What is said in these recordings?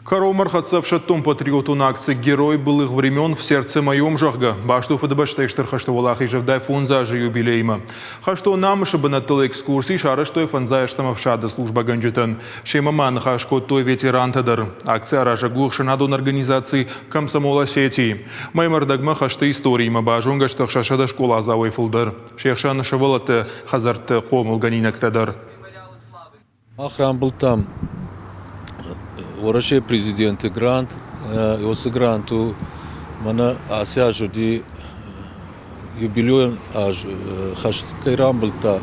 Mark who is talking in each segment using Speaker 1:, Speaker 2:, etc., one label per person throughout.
Speaker 1: Каромар хатсавшаттон патриотун акции «Герой былых времен» в сердце моем жахга. Башту фадбаштейштер хаштовалах и жевдай фонза же юбилейма. Хашто нам шабанаттал экскурсии шара что и фанзаештама в шада служба ганджетан. Шеймаман хашко той ветеран тадар. Акция ража глухшанадун организации комсомола сети. Маймар дагма хашты истории мабажун гаштах шашада школа завой фулдар. Шейхшан шавалаты хазарты комул ганинак тадар.
Speaker 2: Охран был там. Вораше президенты грант, осы гранту мана Асия жуди юбилей аж хаш кайрам был та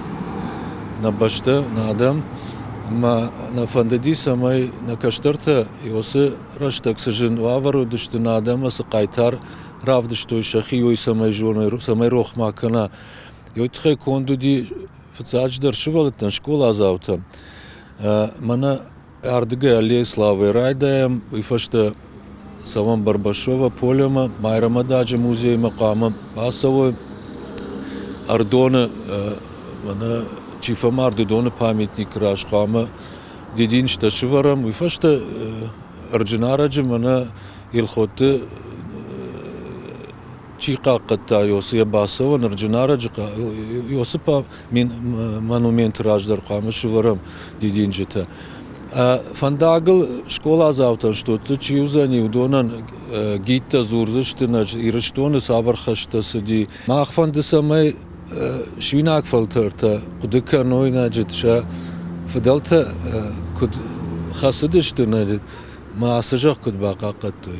Speaker 2: на башта на адам, ма на фандади самай на каштарта и осы раштак сажен вавару дышты на адам асы кайтар равды что шахи ой самай журны самай рох макана и вот хай кондуди фцадждар шивалт на школа азаута мана Ардыга аллея славы райдаем, и фашта самом Барбашова полема, Майрамададжа музей макама, Басовой, Ардона, мана Чифамар Дудона памятник Рашхама, Дедин Шташиварам, и фашта Арджинараджа мана Илхоты Чикаката Йосия Басова, Арджинараджа Йосипа монумент Радждар Хама Шиварам Дединджита. Фандагл школа завтра что-то чьюза не удонан гитта зурзышты ирштоны сабархашта сиди махфанды самай швинак фалтарта кудыка нойна житша фадалта куд хасыдышты надит маасажах куд бакакаттой